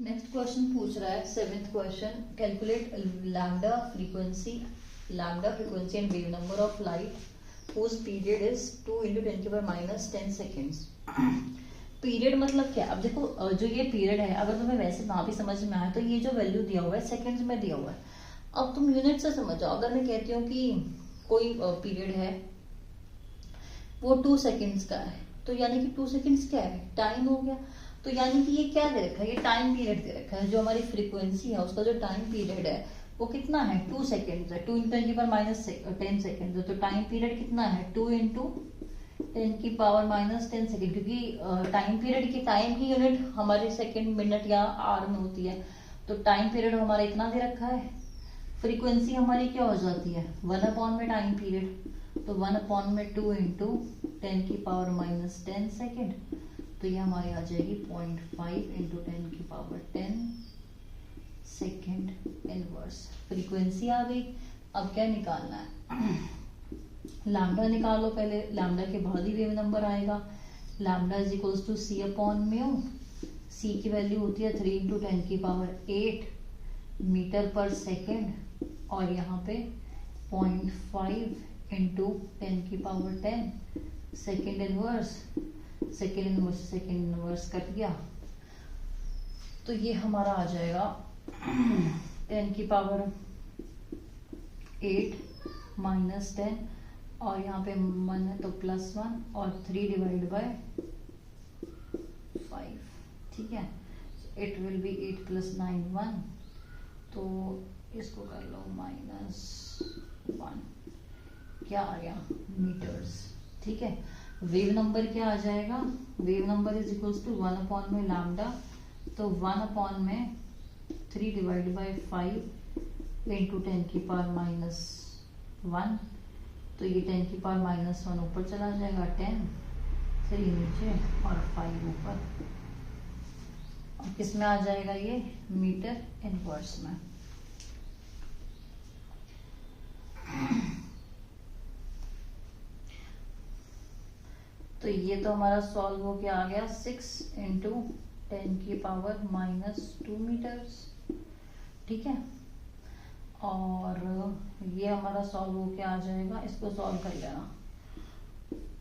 Next question पूछ रहा है, seventh question, calculate lambda frequency and wave number of light whose period is 2 into 10 की power -10 seconds. Period मतलब क्या? अब देखो जो ये पीरियड है, अगर तुम्हें वैसे ना भी समझ में आए तो ये जो वैल्यू दिया हुआ है सेकेंड्स में दिया हुआ है। अब तुम यूनिट से समझ जाओ। अगर मैं कहती हूँ कि कोई पीरियड है वो 2 सेकेंड्स का है, तो यानी कि 2 सेकेंड्स क्या है? टाइम हो गया। तो यानी कि ये क्या दे रखा है? ये टाइम पीरियड दे रखा है। जो हमारी फ्रीक्वेंसी है उसका जो टाइम पीरियड है वो कितना है? 2 सेकेंड्स है। 2 इंटू 10 की पावर -10 सेकेंड है, तो टाइम पीरियड कितना है? 2 इंटू 10 की पावर -10 सेकेंड, क्योंकि टाइम पीरियड की टाइम की यूनिट हमारे सेकेंड, मिनट या आवर में होती है। तो टाइम पीरियड हमारा इतना दे रखा है। फ्रीक्वेंसी हमारी क्या हो जाती है? 1 में टाइम पीरियड, तो 1 2 इंटू 10 की पावर -10 सेकेंड, तो ये हमारी आ जाएगी 0.5 इंटू 10 की पावर 10 सेकेंड इनवर्स। फ्रीक्वेंसी आ गई। अब क्या निकालना है? लैम्डा निकालो पहले। लैम्डा के बाद ही वेव नंबर आएगा। Lambda is equals to C upon mu. C की वैल्यू होती है 3 इंटू 10 की पावर 8 मीटर पर सेकेंड, और यहाँ पे 0.5 इंटू 10 की power 10 second inverse. Second inverse cut गया, तो ये हमारा आ जाएगा 10 की पावर 8 -10, और यहाँ पे 1 है तो +1, और 3 डिवाइड बाय 5। ठीक है, इट विल बी 8 + 9 1, तो इसको कर लो -1। क्या आ गया? मीटर्स। ठीक है, वेव नंबर क्या आ जाएगा? Wave number is equals to 1 में लैम्डा, तो 1 3 डिवाइड बाय 5 इंटू 10 की पावर -1, तो ये 10 की पावर -1 ऊपर चला जाएगा, 10 3 नीचे और 5 ऊपर। और किस में आ जाएगा ये? मीटर इनवर्स में। तो ये तो हमारा सॉल्व हो गया, आ गया 6 इंटू 10 की पावर -2 मीटर्स। ठीक है, और ये हमारा सॉल्व हो के आ जाएगा। इसको सॉल्व कर लेना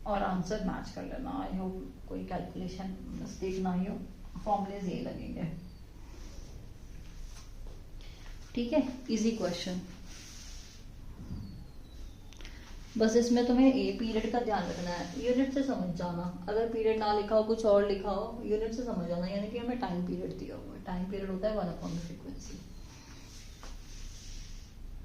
और आंसर मैच कर लेना। आई होप कोई कैलकुलेशन मिस्टेक ना ही हो, फॉर्मूलेज यही लगेंगे। ठीक है, इजी क्वेश्चन। बस इसमें तुम्हें ए पीरियड का ध्यान रखना है, यूनिट से समझ जाना। अगर पीरियड ना लिखा हो, कुछ और लिखा हो, यूनिट से समझ जाना। यानी कि हमें टाइम पीरियड दिया हुआ है। टाइम पीरियड होता है 1 फ्रीक्वेंसी।